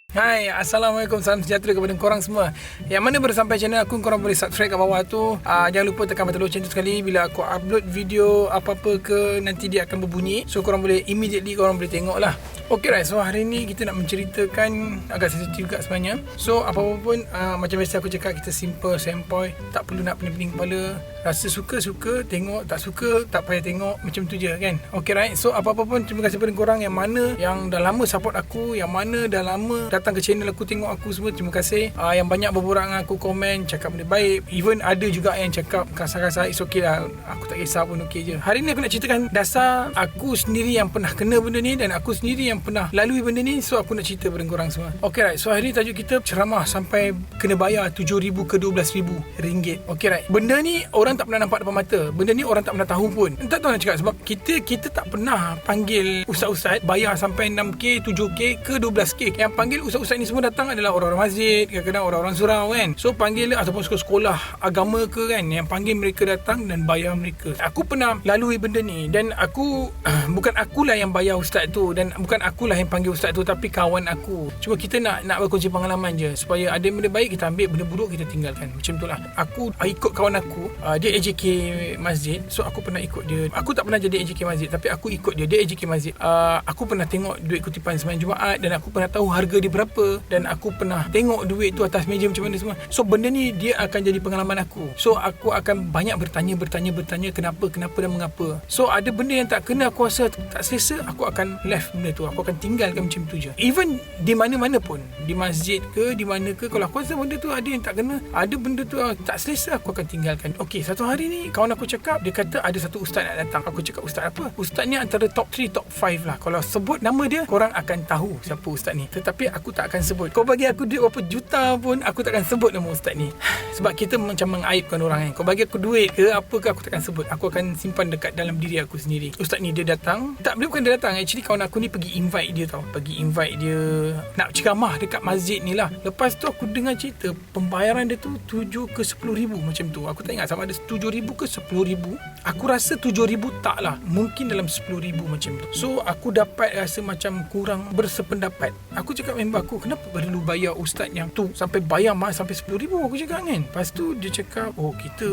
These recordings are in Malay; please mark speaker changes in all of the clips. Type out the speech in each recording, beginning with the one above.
Speaker 1: Hai, Assalamualaikum, salam sejahtera kepada korang semua. Yang mana baru sampai channel aku, korang boleh subscribe kat bawah tu. Jangan lupa tekan button lonceng tu sekali. Bila aku upload video apa-apa ke, nanti dia akan berbunyi. So korang boleh immediately korang boleh tengok lah. Okay right, so hari ni kita nak menceritakan agak sensitif juga sebenarnya. So apa-apa pun, macam biasa aku cakap, kita simple, sempoi. Tak perlu nak pening-pening kepala. Rasa suka-suka, tengok. Tak suka, tak payah tengok. Macam tu je kan. Okay right, so apa-apa pun, terima kasih kepada korang yang mana yang dah lama support aku, yang mana dah lama datang ke channel aku, tengok aku semua. Terima kasih. Yang banyak berborak dengan aku, komen, cakap benda baik. Even ada juga yang cakap kasar-kasar. It's okay lah, aku tak kisah pun, okay je. Hari ni aku nak ceritakan dasar aku sendiri yang pernah kena benda ni, dan aku sendiri yang pernah lalui benda ni. So aku nak cerita pada korang semua. Okay right, so hari ni tajuk kita ceramah sampai kena bayar 7,000 ke 12,000 ringgit. Okay right, benda ni orang tak pernah nampak depan mata. Benda ni orang tak pernah tahu pun. Tak tahu nak cakap, sebab kita tak pernah panggil ustaz-ustaz bayar sampai 6k, 7k ke 12k. Yang panggil ustaz-ustaz ni semua datang adalah orang-orang masjid, kadang-kadang orang-orang surau kan. So panggil ataupun sekolah agama ke kan, yang panggil mereka datang dan bayar mereka. Aku pernah lalui benda ni, dan aku bukan akulah yang bayar ustaz tu, dan bukan akulah yang panggil ustaz tu, tapi kawan aku. Cuma kita nak berkongsi pengalaman je, supaya ada benda baik kita ambil, benda buruk kita tinggalkan. Macam tu lah. Aku ikut kawan aku, dia AJK masjid. So aku pernah ikut dia. Aku tak pernah jadi AJK masjid, tapi aku ikut dia. Dia AJK masjid. Aku pernah tengok duit kutipan sembahyang Jumaat, dan aku pernah tahu harga dia berapa, dan aku pernah tengok duit tu atas meja macam mana semua. So benda ni dia akan jadi pengalaman aku. So aku akan banyak bertanya kenapa dan mengapa. So ada benda yang tak kena, aku rasa tak selesa, aku akan left benda tu. Aku akan tinggalkan macam tu je. Even di mana-mana pun, di masjid ke, di mana ke, kalau aku rasa benda tu ada yang tak kena, ada benda tu tak selesa, aku akan tinggalkan. Okay, satu hari ni kawan aku cakap, dia kata ada satu ustaz nak datang. Aku cakap, ustaz apa? Ustaz ni antara top 3, top 5 lah. Kalau sebut nama dia, korang akan tahu siapa ustaz ni. Tetapi aku tak akan sebut. Kau bagi aku duit berapa juta pun, aku takkan sebut nama ustaz ni. Sebab kita macam mengaibkan orang kan. Kau bagi aku duit ke apa ke, aku takkan sebut. Aku akan simpan dekat dalam diri aku sendiri. Ustaz ni dia datang. Tak, dia bukan dia datang. Actually kawan aku ni pergi invite dia tau. Pergi invite dia nak ceramah dekat masjid ni lah. Lepas tu aku dengar cerita pembayaran dia tu 7 ke 10,000 macam tu. Aku tak ingat sama ada 7,000 ke 10,000. Aku rasa 7,000 tak lah. Mungkin dalam 10,000 macam tu. So aku dapat rasa macam kurang bersependapat. Aku cakap member aku, kenapa perlu bayar ustaz yang tu sampai bayar mahal sampai 10,000, aku cakap kan. Lepas tu dia cakap, oh kita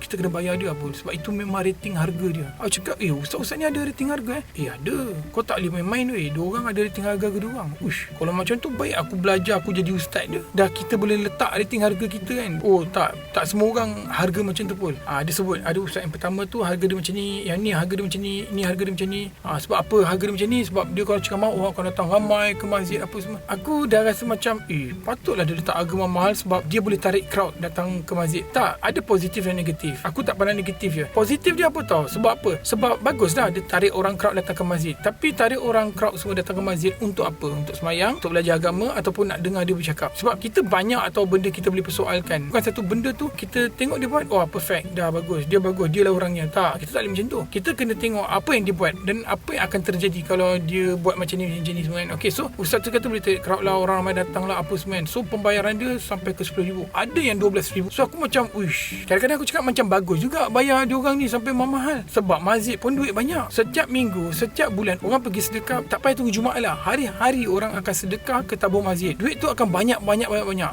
Speaker 1: kena bayar dia apa, sebab itu memang rating harga dia. Aku cakap, ustaz-ustaz ni ada rating harga ada. Kau tak boleh main-main diorang ada rating harga ke diorang. Uish, kalau macam tu baik aku belajar, aku jadi ustaz dia. Dah kita boleh letak rating harga kita kan. Oh tak semua orang harga macam tu pun. Dia sebut ada ustaz yang pertama tu harga dia macam ni, yang ni harga dia macam ni harga dia macam ni. Sebab apa harga dia macam ni? Sebab dia kalau ceramah orang akan datang ramai ke masjid apa semua. Aku dah rasa macam patutlah dia letak harga mahal, sebab dia boleh tarik crowd datang ke masjid. Tak, ada positif dan negatif. Aku tak pandang negatif je. Positif dia apa tau? Sebab apa? Sebab baguslah dia tarik orang crowd datang ke masjid. Tapi tarik orang crowd semua datang ke masjid untuk apa? Untuk sembahyang, untuk belajar agama, ataupun nak dengar dia bercakap. Sebab kita banyak atau benda kita boleh persoalkan. Bukan satu benda tu kita tengok dia buat, perfect, dah bagus, dia lah orangnya. Tak, kita tak boleh macam tu. Kita kena tengok apa yang dia buat dan apa yang akan terjadi kalau dia buat macam ni semua kan. Okay, so ustaz tu kata boleh tarik crowd lah, orang ramai datang lah apa semua kan. So pembayaran dia sampai ke 10,000, ada yang 12,000. So aku macam kadang-kadang aku cakap macam bagus juga bayar dia orang ni sampai mahal. Sebab masjid pun duit banyak. Setiap minggu, setiap bulan orang pergi sedekah. Tak payah tunggu Jumaat lah, hari-hari orang akan sedekah ke tabung masjid. Duit tu akan banyak.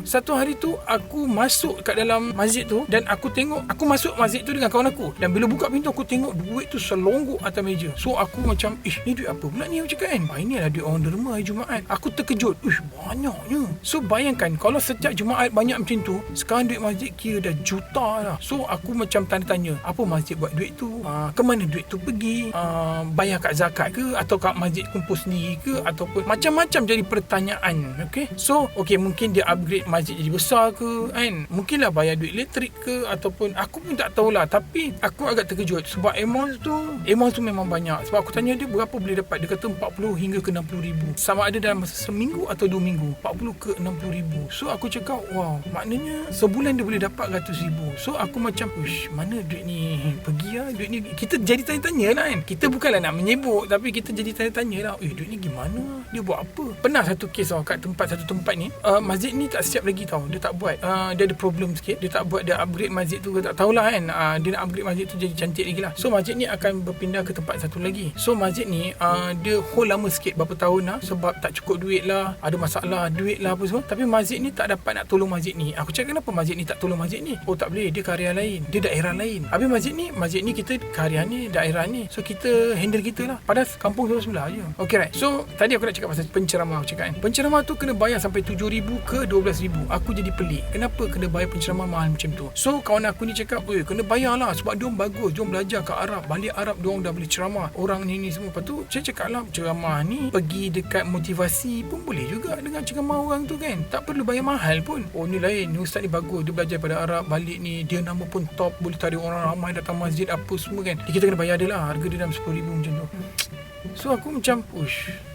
Speaker 1: Satu hari tu aku masuk kat dalam masjid tu, dan aku tengok, aku masuk masjid tu dengan kawan aku, dan bila buka pintu aku tengok duit tu selonggok atas meja. So aku macam ni duit apa pula ni, aku cakap kan. Inilah duit orang derma hari Jumaat. Aku terkejut, banyaknya. So bayangkan kalau setiap Jumaat banyak macam tu, sekarang duit masjid kira dah juta lah. So aku macam tanya-tanya, apa masjid buat duit tu, ke mana duit tu pergi, bayar kat zakat ke, atau kat masjid kumpul sendiri ke, ataupun macam-macam jadi pertanyaan. Okay, so mungkin dia upgrade masjid jadi besar ke kan, mungkinlah bayar duit elektrik ke, ataupun aku pun tak tahulah. Tapi aku agak terkejut sebab amount tu memang banyak. Sebab aku tanya dia berapa boleh dapat, dia kata 40 hingga ke 60,000, sama ada dalam masa seminggu atau 2 minggu, 40 ke 60,000. So aku cakap, wow, maknanya sebulan dia boleh dapat ratus ribu. So aku macam, mana duit ni pergi lah, duit ni. Kita jadi tanya-tanya lah kan. Kita bukanlah nak menyebut, tapi kita jadi tanya-tanya lah, duit ni gimana, dia buat apa. Pernah satu kes tau, kat satu tempat ni, masjid ni tak siap lagi tau. Dia tak buat, dia ada problem sikit. Dia tak buat, dia upgrade masjid tu, tak tahulah kan. Dia nak upgrade masjid tu jadi cantik lagi lah. So masjid ni akan berpindah ke tempat satu lagi. So masjid ni dia hold lama sikit, berapa tahun lah, sebab tak cukup duit lah. Ada ada masalah duit lah apa semua. Tapi masjid ni tak dapat nak tolong masjid ni. Aku cakap kenapa masjid ni tak tolong masjid ni? Oh tak boleh, dia karya lain, dia daerah lain. Habis masjid ni kita karya ni, daerah ni, so kita handle kita lah. Padahal kampung sebelah je. Okay right. So tadi aku nak cakap pasal penceramah. Aku cakap kan, penceramah tu kena bayar sampai 7,000 ke 12,000. Aku jadi pelik, kenapa kena bayar penceramah mahal macam tu? So kawan aku ni cakap, kena bayar lah sebab diorang bagus, diorang belajar kat Arab, balik Arab diorang dah boleh ceramah orang ni semua. Lepas tu saya cakap lah, ceramah ni pergi dekat motivasi pun boleh juga dengan ceramah orang tu kan, tak perlu bayar mahal pun. Oh ni lain, ni ustaz ni bagus, dia belajar pada Arab, balik ni dia nama pun top, boleh tarik orang ramai datang masjid apa semua kan. Kita kena bayar dia lah, harga dia dalam 10,000 macam tu. So aku macam,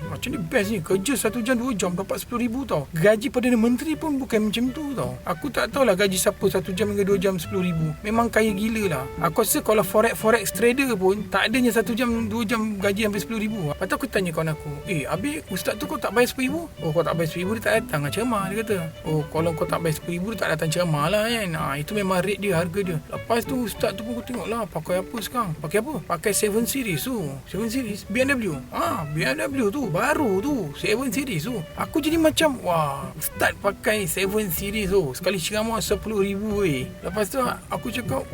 Speaker 1: macam ni best ni, kerja 1 jam 2 jam dapat 10,000 tau. Gaji Perdana Menteri pun bukan macam tu tau. Aku tak tahulah gaji siapa 1 jam hingga 2 jam 10,000. Memang kaya gila lah. Aku rasa kalau forex trader pun tak adanya 1 jam 2 jam gaji sampai 10,000. Lepas tu aku tanya kawan aku, habis ustaz tu kau tak bayar 10,000? Oh kau tak bayar 10,000 dia tak datang lah ceramah, dia kata. Oh kalau kau tak bayar 10,000 dia tak datang ceramah lah kan. Itu memang rate dia, harga dia. Lepas tu ustaz tu pun aku tengok lah pakai apa sekarang. Pakai apa? Pakai 7 series tu. 7 series BMW. BMW tu baru tu 7 series tu. Aku jadi macam start pakai 7 series tu, sekali ceramah 10,000 Lepas tu aku cakap,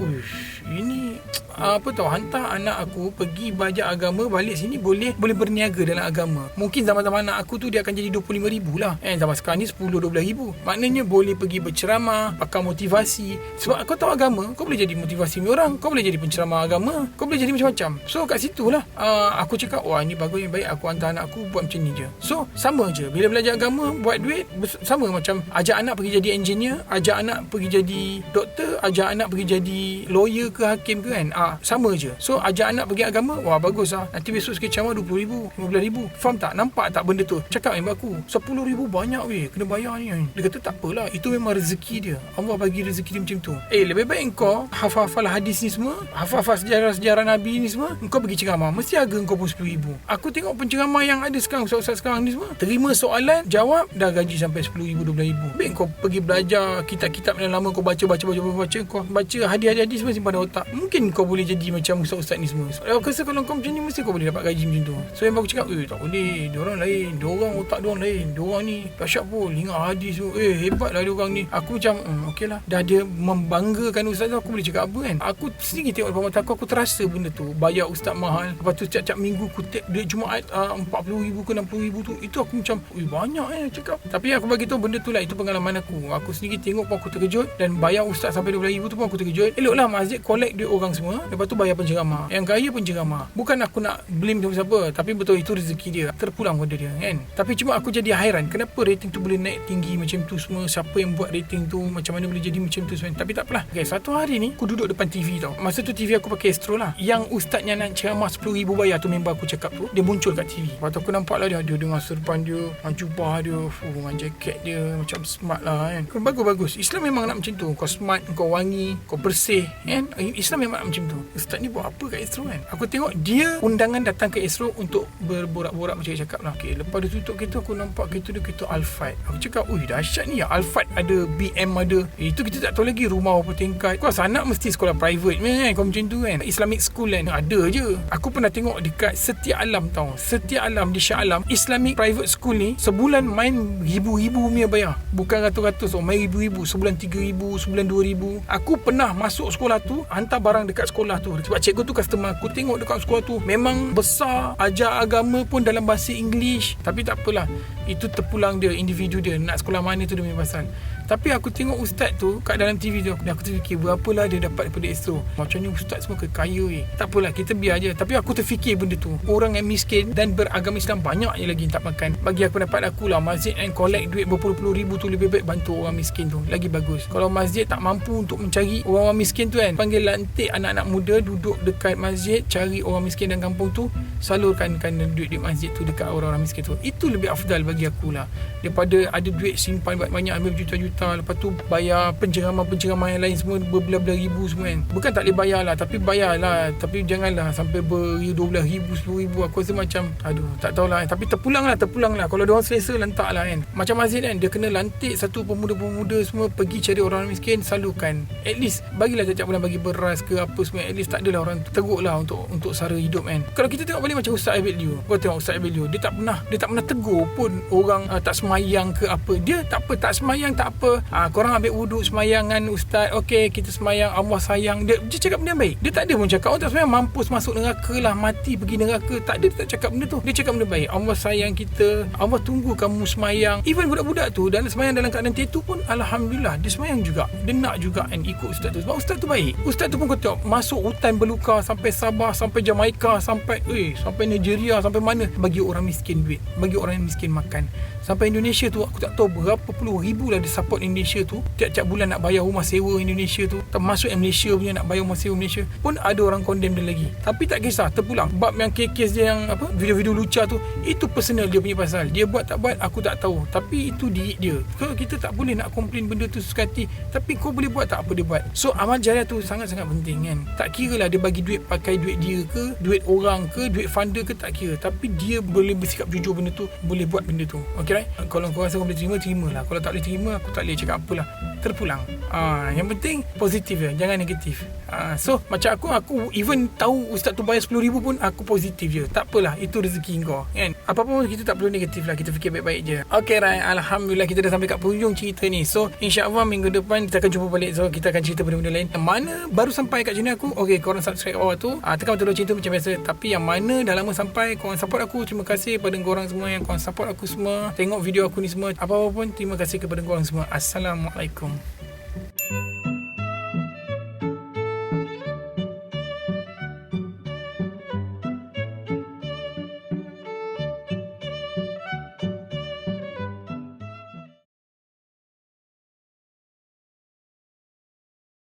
Speaker 1: ini apa tau, hantar anak aku pergi belajar agama, balik sini boleh berniaga dalam agama. Mungkin zaman-zaman anak aku tu dia akan jadi 25,000 lah. Zaman sekarang ni 10-12,000. Maknanya boleh pergi berceramah, pakai motivasi. Sebab kau tahu agama, kau boleh jadi motivasi orang, kau boleh jadi penceramah agama, kau boleh jadi macam-macam. So kat situ lah aku cakap, ni bagus, yang baik aku hantar anak aku buat macam ni je. So sama je, bila belajar agama buat duit sama macam ajak anak pergi jadi engineer, ajak anak pergi jadi doktor, ajak anak pergi jadi lawyer ke hakim ke kan. Sama je. So ajak anak pergi agama, bagus lah. Nanti besok sikit ceramah 20,000, 15,000. Faham tak? Nampak tak benda tu? Cakap dengan aku, 10,000 banyak kena bayar ni. Dia kata tak apalah, itu memang rezeki dia. Allah bagi rezeki dia macam tu. Lebih baik kau hafal hadis ni semua, hafal sejarah-sejarah Nabi ni semua, kau pergi ceramah, mesti harga kau pun 10,000. Aku tengok penceramah yang ada sekarang, ustaz-ustaz sekarang ni semua, terima soalan, jawab, dah gaji sampai 10,000, 12,000. Baik kau pergi belajar kitab-kitab yang lama, kau baca, kau baca hadis-hadis semua simpan dalam otak. Mungkin kau boleh jadi macam ustaz-ustaz ni semua. Aku rasa kalau kau macam ni, mesti kau boleh dapat gaji macam tu. So yang aku cakap, tak boleh, diorang lain, diorang otak diorang lain, diorang ni dahsyat pun, ingat hadis tu, hebat lah diorang ni. Aku macam, okey lah, dah dia membanggakan ustaz tu, aku boleh cakap apa kan. Aku sendiri tengok depan mata aku terasa benda tu, bayar ustaz mahal, lepas tu setiap minggu kutip duit Jumaat 40,000 ke 60,000 tu. Itu aku macam, banyak cakap. Tapi aku bagi tahu benda tu lah, itu pengalaman aku. Aku sendiri tengok pun aku terkejut, dan bayar ustaz sampai 12,000 tu pun aku terkejut. Eloklah masjid collect duit orang semua, lepas tu bayar penceramah. Yang kaya penceramah. Bukan aku nak blame siapa-siapa, tapi betul itu rezeki dia, terpulang pada dia kan. Tapi cuma aku jadi hairan, kenapa rating tu boleh naik tinggi macam tu semua, siapa yang buat rating tu, macam mana boleh jadi macam tu semua. Tapi tak apalah. Satu hari ni aku duduk depan TV tau. Masa tu TV aku pakai Astro lah. Yang ustaznya nak ceramah 10,000 bayar tu, member aku cakap tu, dia muncul kat TV. Lepas tu aku nampak lah dia dengan serban dia, dengan jubah dia, dengan jaket dia, macam smart lah kan. Bagus-bagus. Islam memang nak macam tu. Kau smart, kau wangi, kau bersih kan. Islam memang nak macam tu. Ustaz ni buat apa kat Astro kan. Aku tengok dia undangan datang ke Astro untuk berborak-borak macam cakap lah. Lepas dia tutup kereta, aku nampak kereta dia, kereta Alphard. Aku cakap, dahsyat ni ya, Alphard ada, BM ada. Itu kita tak tahu lagi rumah berapa tingkat. Kau rasa anak mesti sekolah private kan, kau macam tu kan. Islamic school kan, ada je. Aku pernah tengok dekat Setia Alam tau. Setia Alam di Shah Alam, Islamic private school ni sebulan main ribu-ribu punya bayar. Bukan ratus-ratus, main ribu-ribu. Sebulan 3,000, sebulan 2,000. Aku pernah masuk sekolah tu, hantar barang dekat sekolah tu. Sebab cikgu tu customer aku, tengok dekat sekolah tu memang besar, ajar agama pun dalam bahasa English. Tapi tak apalah, itu terpulang dia, individu dia nak sekolah mana tu dia punya pasal. Tapi aku tengok ustaz tu kat dalam TV tu, aku terfikir berapalah dia dapat daripada Astro. Macam ni ustaz semua kaya Tak apalah, kita biar je. Tapi aku terfikir benda tu, orang yang miskin dan beragama Islam banyak je lagi tak makan. Bagi aku pendapat aku lah, masjid yang collect duit berpuluh-puluh ribu tu lebih baik bantu orang miskin tu, lagi bagus. Kalau masjid tak mampu untuk mencari orang-orang miskin tu kan, panggil lantik anak-anak muda duduk dekat masjid, cari orang miskin dan kampung tu, salurkan duit di masjid tu dekat orang-orang miskin tu. Itu lebih afdal bagi aku lah, daripada ada duit simpan banyak-banyak, ambil juta-juta juta, lepas tu bayar penceraman yang lain semua berbelas-belas ribu semua kan. Bukan tak boleh bayar lah, tapi bayar lah, tapi janganlah sampai RM12,000, RM10,000. Aku rasa macam aduh, tak tahulah. Tapi terpulang lah. Kalau dia orang selesa, lantak lah kan. Macam Aziz kan, dia kena lantik satu pemuda-pemuda semua pergi cari orang miskin, salurkan. At least bagilah tiap-tiap bulan bagi beras ke apa semua. At least tak adalah orang teruk lah untuk sara hidup kan. Kalau kita tengok balik macam Ustaz Abid Liu, kau tengok Ustaz Abid Liu, dia tak pernah tegur pun orang tak semayang ke apa. Dia tak apa, tak semayang tak apa. Korang ambil wuduk semayangan Ustaz, okey kita semayang, Allah sayang. Dia cakap benda yang baik. Dia tak ada pun cakap orang tak semayang mampus masuk neraka lah, mati pergi neraka. Tak ada, dia tak cakap benda tu. Dia cakap benda baik. Allah sayang kita, Allah tunggu kamu semayang. Even budak-budak tu dalam semayang dalam keadaan tetu pun alhamdulillah dia semayang juga. Dia nak juga kan ikut Ustaz tu. Sebab Ustaz tu baik. Ustaz tu pun kau tengok masuk hutan belukar sampai Sabah, sampai Jamaica, sampai Nigeria, sampai mana, bagi orang miskin duit, bagi orang yang miskin makan. Sampai Indonesia tu aku tak tahu berapa puluh ribu lah dia support Indonesia tu. Tiap-tiap bulan nak bayar rumah sewa Indonesia tu, termasuk yang Malaysia punya nak bayar rumah sewa Malaysia pun ada orang condemn dia lagi. Tapi tak kisah, terpulang. Bab yang kes dia yang video-video lucah tu, itu personal dia punya pasal. Dia buat tak buat aku tak tahu, tapi itu diri dia. Kalau kita tak boleh nak komplain benda tu suka hati, tapi kau boleh buat tak apa dia buat. So amal jariah tu sangat-sangat penting kan. Tak kira lah dia bagi duit, pakai duit dia ke, duit orang ke, duit funder ke, tak kira. Tapi dia boleh bersikap jujur benda tu, boleh buat benda tu. Okay right? Kalau kau rasa kau boleh terima, terimalah. Kalau tak boleh terima, aku tak boleh cakap apalah. Terpulang. Yang penting positif je, jangan negatif. So macam aku even tahu Ustaz tu bayar RM10,000 pun aku positif je. Tak apalah, itu rezeki kau kan. Apa-apa pun kita tak perlu negatif lah, kita fikir baik-baik je. Okay right, alhamdulillah kita dah sampai kat penghujung cerita ni. So insyaAllah minggu depan kita akan jumpa balik. So kita akan cerita benda-benda lain. Yang mana baru sampai kat channel aku, okay, korang subscribe bawah tu, tekan betul cerita macam biasa. Tapi yang mana dah lama sampai, korang support aku, terima kasih pada korang semua yang korang support aku semua, tengok video aku ni semua. Apa-apa pun terima kasih kepada korang semua. Assalamualaikum.